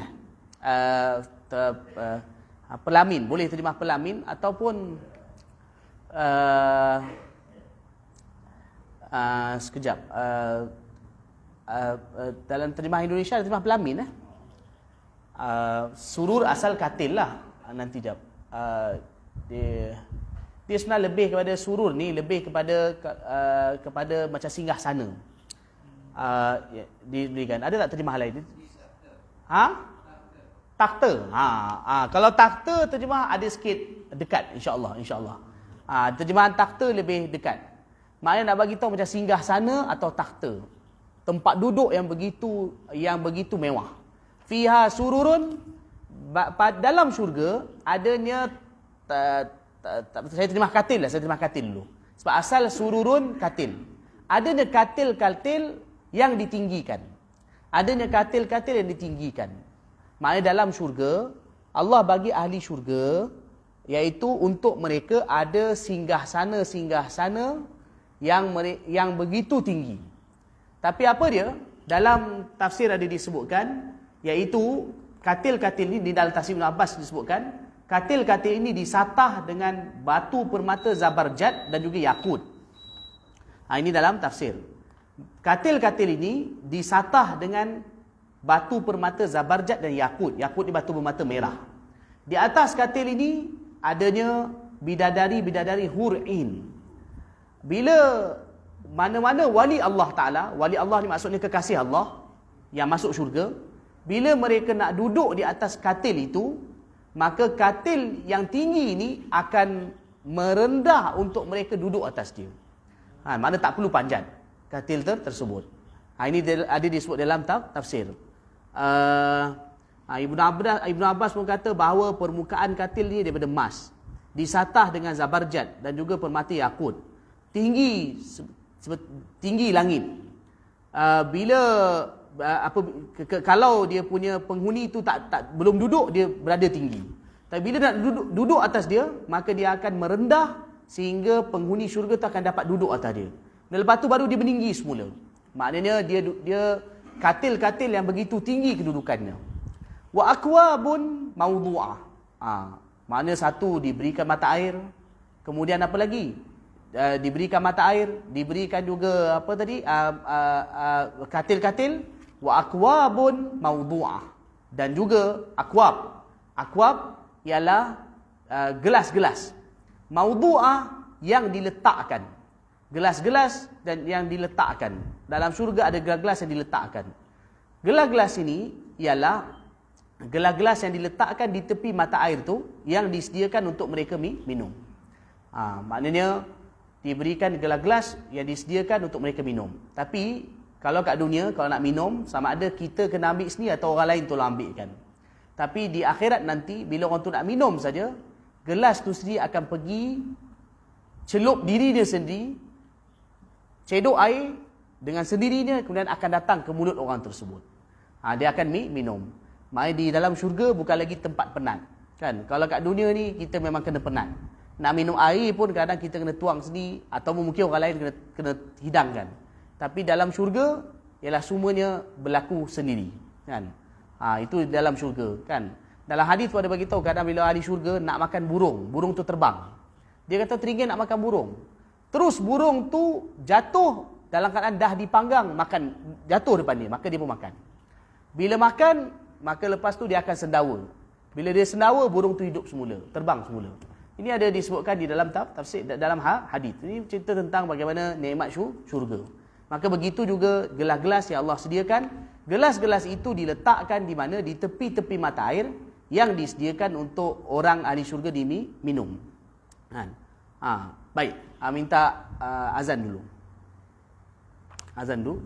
Speaker 2: pelamin, boleh terjemah pelamin ataupun sekejap dalam terjemah Indonesia terjemah pelamin surur asal katil lah. Nanti jap dia sebenarnya lebih kepada surur ni, lebih kepada macam singgah sana. Diberikan. Ada tak terjemah lain? Takhta. Kalau takhta terjemah ada sikit dekat, insya-Allah. Terjemahan takhta lebih dekat. Maknanya nak bagi tahu macam singgah sana atau takhta. Tempat duduk yang begitu mewah. Fiha sururun, dalam syurga adanya saya terjemah katil dulu. Sebab asal sururun katil. Adanya katil-katil yang ditinggikan. Maknanya dalam syurga, Allah bagi ahli syurga, iaitu untuk mereka ada singgah sana yang begitu tinggi. Tapi apa dia? Dalam tafsir ada disebutkan, iaitu katil-katil ini di dalam tafsir Ibn Abbas disebutkan, katil-katil ini disatah dengan batu permata zabarjad dan juga yakut. Ini dalam tafsir. Katil-katil ini disatah dengan batu permata zabarjad dan yakut. Yakut ni batu permata merah. Di atas katil ini adanya bidadari-bidadari hur'in. Bila mana-mana wali Allah Ta'ala, wali Allah ni maksudnya kekasih Allah yang masuk syurga, bila mereka nak duduk di atas katil itu, maka katil yang tinggi ini akan merendah untuk mereka duduk atas dia. Mana tak perlu panjat katil tersebut. Ini ada disebut dalam tafsir. Ibnu Abbas pun kata bahawa permukaan katil ni daripada emas, disatah dengan zabarjad dan juga permata yakut. Tinggi langit. Kalau dia punya penghuni tu belum duduk, dia berada tinggi. Tapi bila nak duduk atas dia, maka dia akan merendah sehingga penghuni syurga tu akan dapat duduk atas dia. Dan lepas tu baru dia meninggi semula. Maknanya dia katil-katil yang begitu tinggi kedudukannya. Wa akwabun mawdu'ah. Maknanya satu diberikan mata air, kemudian apa lagi? Diberikan mata air, diberikan juga apa tadi? Katil-katil. Wa akwabun mawdu'ah. Dan juga akwab. Akwab ialah gelas-gelas. Mawdu'ah yang diletakkan. Gelas-gelas dan yang diletakkan. Dalam syurga ada gelas-gelas yang diletakkan. Gelas-gelas ini ialah gelas-gelas yang diletakkan di tepi mata air tu, yang disediakan untuk mereka minum. Maknanya diberikan gelas-gelas yang disediakan untuk mereka minum. Tapi kalau kat dunia, kalau nak minum, sama ada kita kena ambil sendiri atau orang lain tolong ambilkan. Tapi di akhirat nanti, bila orang tu nak minum saja, gelas tu sendiri akan pergi celup diri dia sendiri, cedok air dengan sendirinya, kemudian akan datang ke mulut orang tersebut. Dia akan minum. Maknanya di dalam syurga bukan lagi tempat penat. Kan? Kalau kat dunia ni, kita memang kena penat. Nak minum air pun kadang kita kena tuang sendiri, atau mungkin orang lain kena hidangkan. Tapi dalam syurga, ialah semuanya berlaku sendiri. Kan? Itu dalam syurga. Kan? Dalam hadis tu ada beritahu, kadang bila ahli syurga nak makan burung tu terbang. Dia kata teringin nak makan burung. Terus burung tu jatuh dalam keadaan dah dipanggang, jatuh depan dia, maka dia pun makan. Bila makan, maka lepas tu dia akan sendawa. Bila dia sendawa, burung tu hidup semula, terbang semula. Ini ada disebutkan di dalam tafsir, dalam hadis. Ini cerita tentang bagaimana nikmat syurga. Maka begitu juga gelas-gelas yang Allah sediakan. Gelas-gelas itu diletakkan di mana? Di tepi-tepi mata air yang disediakan untuk orang ahli syurga diminum. Baik, minta azan dulu. Azan dulu.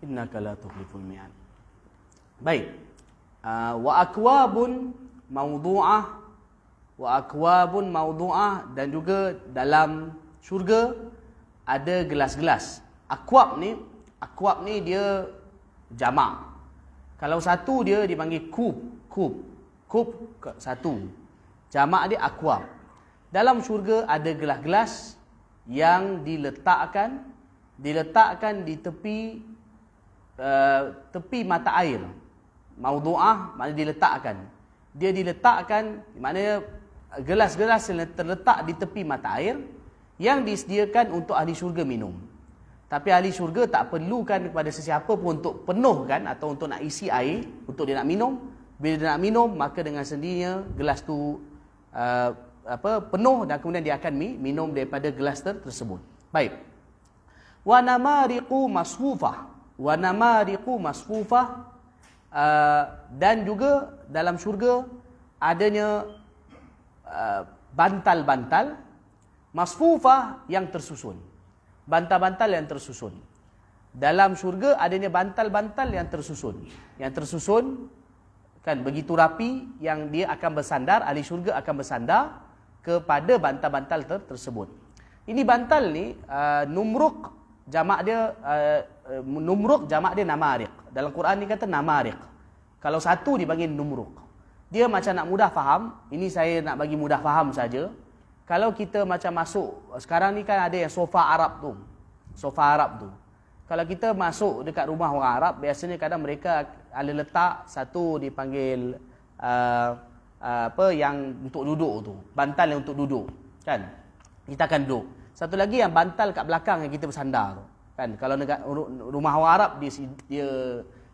Speaker 2: Innaka la tukhliful mi'ad. Baik. Wa akwabun mawdu'ah, dan juga dalam syurga ada gelas-gelas. Akwab ni dia jamak. Kalau satu dia dipanggil kub satu. Jamak dia akwab. Dalam syurga ada gelas-gelas yang diletakkan di tepi mata air. Mawdu'ah maknanya diletakkan. Dia diletakkan maknanya gelas-gelas yang terletak di tepi mata air yang disediakan untuk ahli syurga minum. Tapi ahli syurga tak perlukan kepada sesiapa pun untuk penuhkan atau untuk nak isi air untuk dia nak minum. Bila dia nak minum, maka dengan sendirinya gelas tu penuh dan kemudian dia akan minum daripada gelas tersebut. Baik. Wa namariqu masfufah, dan juga dalam syurga adanya bantal-bantal masfufah yang tersusun. Bantal-bantal yang tersusun. Dalam syurga adanya bantal-bantal yang tersusun. Yang tersusun kan begitu rapi yang dia akan bersandar, ahli syurga akan bersandar kepada bantal-bantal tersebut. Ini bantal ni numruk jamak dia namariq. Dalam Quran ni kata namariq. Kalau satu dipanggil numruk. Dia macam nak mudah faham, ini saya nak bagi mudah faham saja. Kalau kita macam masuk, sekarang ni kan ada yang sofa Arab tu. Kalau kita masuk dekat rumah orang Arab, biasanya kadang mereka ada letak satu dipanggil yang untuk duduk tu, bantal yang untuk duduk, kan? Kita akan duduk. Satu lagi yang bantal kat belakang yang kita bersandar tu, kan? Kalau dekat rumah orang Arab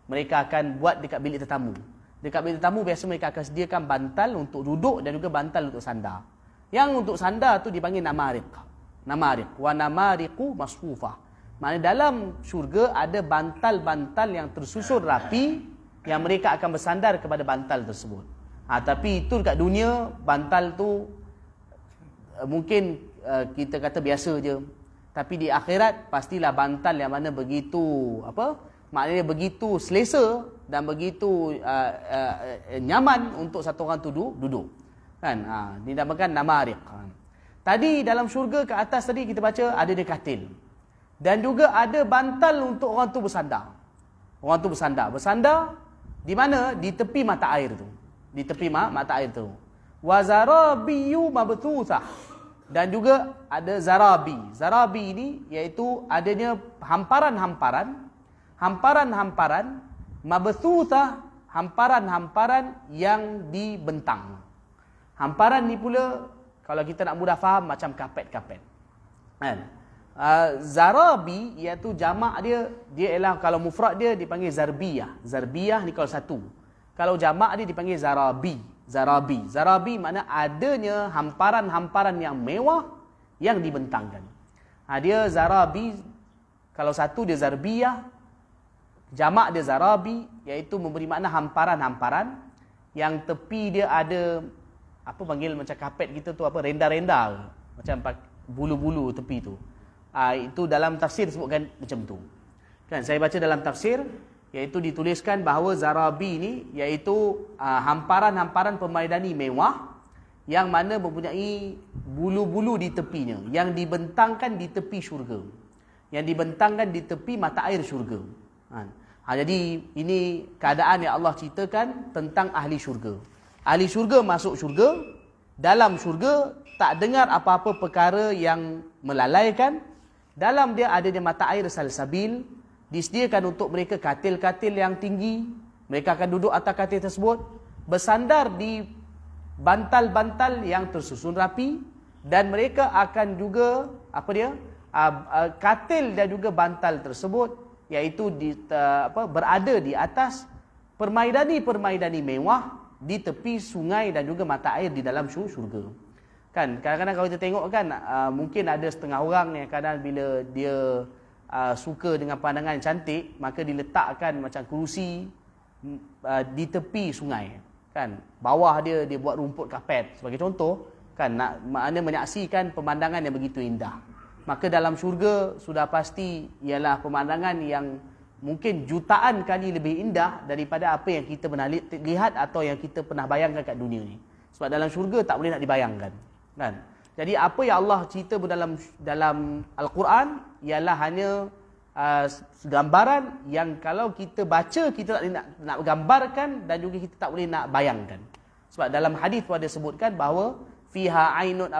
Speaker 2: mereka akan buat dekat bilik tetamu. Dekat bilik tetamu biasa mereka akan sediakan bantal untuk duduk dan juga bantal untuk sandar. Yang untuk sandar tu dipanggil namariq. Wa namariqu masfufah. Maknanya dalam syurga ada bantal-bantal yang tersusun rapi yang mereka akan bersandar kepada bantal tersebut. Tapi itu dekat dunia bantal tu mungkin kita kata biasa je. Tapi di akhirat pastilah bantal yang mana begitu maknanya begitu selesa dan begitu nyaman untuk satu orang tu duduk. Kan? Dinamakan namariq. Tadi dalam syurga ke atas tadi kita baca ada dia katil. Dan juga ada bantal untuk orang tu bersandar. Orang tu bersandar di mana? Di tepi mata air tu. Di tepi mata air tu. Wa zarabiyu mabthuthah. Dan juga ada zarabi. Zarabi ini iaitu adanya hamparan-hamparan mabthuthah, hamparan-hamparan yang dibentang. Hamparan ni pula kalau kita nak mudah faham macam kapet-kapet. Kan? Zarabi iaitu jamak dia ialah kalau mufrad dia dipanggil zarbiyah. Zarbiyah ni kalau satu. Kalau jamak dia dipanggil zarabi. Zarabi makna adanya hamparan-hamparan yang mewah yang dibentangkan. Dia zarabi, kalau satu dia zarbiyah, jamak dia zarabi iaitu memberi makna hamparan-hamparan yang tepi dia ada panggil macam kapet kita tu renda-renda macam bulu-bulu tepi tu. Itu dalam tafsir disebutkan macam tu. Kan saya baca dalam tafsir iaitu dituliskan bahawa zarabi ni iaitu hamparan-hamparan permaidani mewah yang mana mempunyai bulu-bulu di tepinya yang dibentangkan di tepi syurga. Yang dibentangkan di tepi mata air syurga. Jadi ini keadaan yang Allah ceritakan tentang ahli syurga. Ahli syurga masuk syurga, dalam syurga tak dengar apa-apa perkara yang melalaikan. Dalam dia adanya mata air salsabil, disediakan untuk mereka katil-katil yang tinggi. Mereka akan duduk atas katil tersebut, bersandar di bantal-bantal yang tersusun rapi, dan mereka akan juga katil dan juga bantal tersebut iaitu berada di atas permaidani-permaidani mewah di tepi sungai dan juga mata air di dalam syurga. Kan kadang-kadang kalau kita tengok kan mungkin ada setengah orang yang kadang bila dia suka dengan pandangan cantik, maka diletakkan macam kerusi di tepi sungai. Kan bawah dia buat rumput kapet sebagai contoh, kan maknanya menyaksikan pemandangan yang begitu indah. maka dalam syurga sudah pasti ialah pemandangan yang mungkin jutaan kali lebih indah daripada apa yang kita pernah lihat atau yang kita pernah bayangkan kat dunia ni. Sebab dalam syurga tak boleh nak dibayangkan, kan? Jadi apa yang Allah cerita dalam Al-Quran ialah hanya gambaran yang kalau kita baca kita tak boleh nak gambarkan, dan juga kita tak boleh nak bayangkan. Sebab dalam hadis tu ada sebutkan bahawa fiha ainun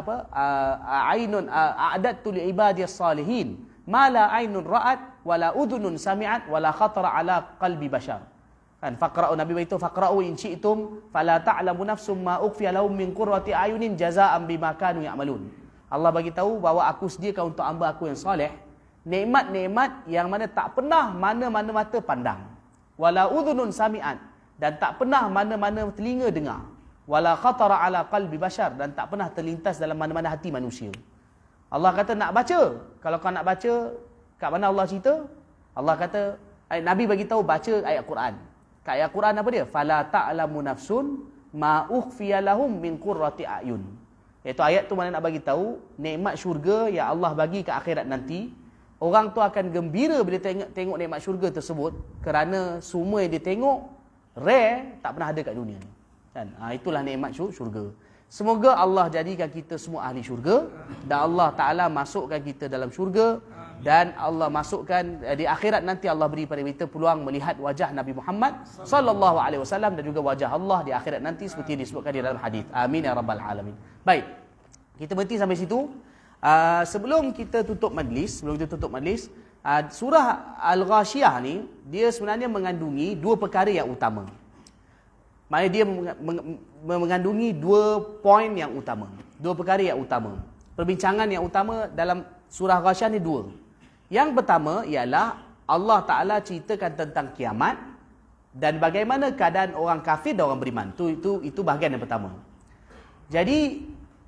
Speaker 2: ainun a'adtu li ibadiyas salihin ma la ainun ra'at wala udhunun sami'at wala khatara ala qalbi bashar. Kan faqra'u, Nabi itu faqra'u in syi'tum fala ta'lamu nafsum ma ukhfiya lahum min qurrati ayunin jazaa'an bima kanu ya'malun. Allah bagi tahu bahawa aku sediakan untuk hamba aku yang soleh nikmat-nikmat yang mana tak pernah mana-mana mata pandang, wala udhunun sami'at, dan tak pernah mana-mana telinga dengar, wala khatara ala qalbi bashar, dan tak pernah terlintas dalam mana-mana hati manusia. Allah kata nak baca. Kalau kau nak baca, kat mana Allah cerita? Allah kata, Nabi bagi tahu baca ayat Quran. Kat ayat Quran apa dia? Fala ta'lamu nafsun ma ukhfiya lahum min qurrati a'yun. Iaitu ayat tu mana nak bagi tahu nikmat syurga yang Allah bagi ke akhirat nanti. Orang tu akan gembira bila tengok nikmat syurga tersebut, kerana semua yang dia tengok rare, tak pernah ada kat dunia ni. Kan? Itulah nikmat syurga. Semoga Allah jadikan kita semua ahli syurga, dan Allah Ta'ala masukkan kita dalam syurga, dan Allah masukkan di akhirat nanti Allah beri pada kita peluang melihat wajah Nabi Muhammad sallallahu alaihi wasallam dan juga wajah Allah di akhirat nanti seperti disebutkan di dalam hadis. Amin ya rabbal alamin. Baik. Kita berhenti sampai situ. Sebelum kita tutup majlis, surah Al-Ghashiyah ni dia sebenarnya mengandungi dua perkara yang utama. Maksudnya dia mengandungi dua poin yang utama, dua perkara yang utama. Perbincangan yang utama dalam surah Ghashiyah ni dua. Yang pertama ialah Allah Ta'ala ceritakan tentang kiamat dan bagaimana keadaan orang kafir dan orang beriman. Itu bahagian yang pertama. Jadi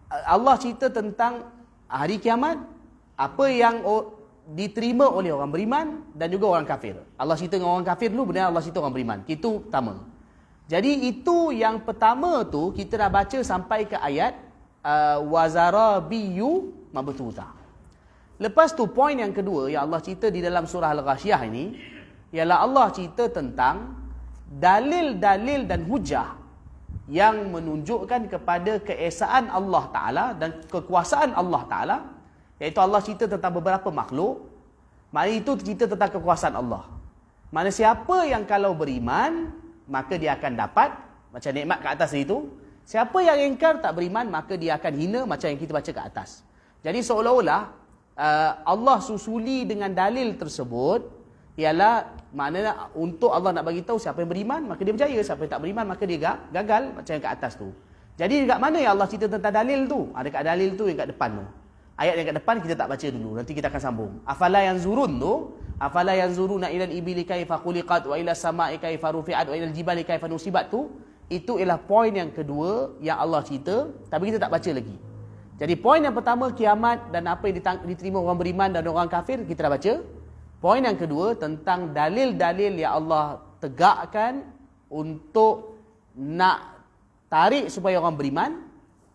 Speaker 2: Allah cerita tentang hari kiamat, apa yang diterima oleh orang beriman dan juga orang kafir. Allah cerita dengan orang kafir dulu, kemudian Allah cerita orang beriman. Itu pertama. Jadi itu yang pertama tu kita dah baca sampai ke ayat wazarabiyu mabthuta. Lepas tu poin yang kedua yang Allah cerita di dalam surah Al-Ghashiyah ini ialah Allah cerita tentang dalil-dalil dan hujah yang menunjukkan kepada keesaan Allah Ta'ala dan kekuasaan Allah Ta'ala, iaitu Allah cerita tentang beberapa makhluk. Maknanya itu cerita tentang kekuasaan Allah. Mana siapa yang kalau beriman maka dia akan dapat macam nikmat kat atas itu. Siapa yang ingkar tak beriman maka dia akan hina macam yang kita baca kat atas. Jadi seolah-olah Allah susuli dengan dalil tersebut ialah maknanya untuk Allah nak bagi tahu siapa yang beriman maka dia berjaya, siapa yang tak beriman maka dia gagal macam yang kat atas tu. Jadi dekat mana yang Allah cerita tentang dalil tu? Dekat dalil tu yang kat depan tu. Ayat yang kat depan kita tak baca dulu, nanti kita akan sambung. Afala yanzurun tu, afala yanzuruna ilal ibili kaifa khuliqat wa ila samai kaifa rufi'at wa ilal jibali kaifa nusibat tu, itu ialah poin yang kedua yang Allah cerita, tapi kita tak baca lagi. Jadi poin yang pertama kiamat dan apa yang diterima orang beriman dan orang kafir kita dah baca. Poin yang kedua tentang dalil-dalil yang Allah tegakkan untuk nak tarik supaya orang beriman.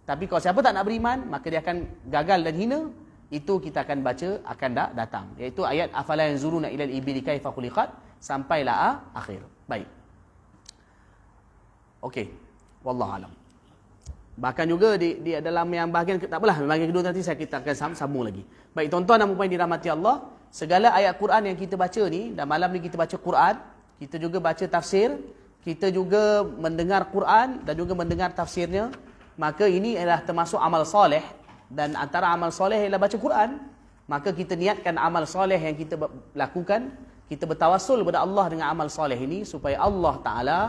Speaker 2: Tapi kalau siapa tak nak beriman, maka dia akan gagal dan hina. Itu kita akan baca, akan datang. Iaitu ayat afala yanzuruna ilal ibili kaifa khuliqat sampailah akhir. Baik. Okey. Wallahu alam. Bahkan juga di dalam yang bahagian tak apalah, bahagian kedua nanti kita akan sambung lagi. Baik, tuan-tuan dan puan-puan dirahmati Allah, segala ayat Quran yang kita baca ni, dan malam ni kita baca Quran, kita juga baca tafsir, kita juga mendengar Quran dan juga mendengar tafsirnya. Maka ini adalah termasuk amal soleh, dan antara amal soleh ialah baca Quran. Maka kita niatkan amal soleh yang kita lakukan, kita bertawassul kepada Allah dengan amal soleh ini supaya Allah Ta'ala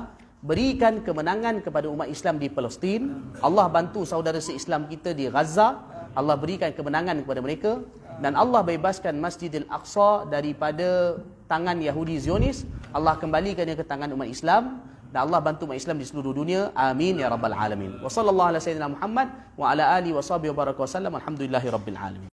Speaker 2: berikan kemenangan kepada umat Islam di Palestin. Allah bantu saudara se-Islam kita di Gaza, Allah berikan kemenangan kepada mereka, dan Allah bebaskan Masjidil Aqsa daripada tangan Yahudi Zionis. Allah kembalikannya ke tangan umat Islam, dan Allah bantu umat Islam di seluruh dunia. Amin ya rabbal alamin. Wa sallallahu ala sayyidina Muhammad wa ala alihi wa sahbihi wa baraka wa sallam. Alhamdulillahi rabbil alamin.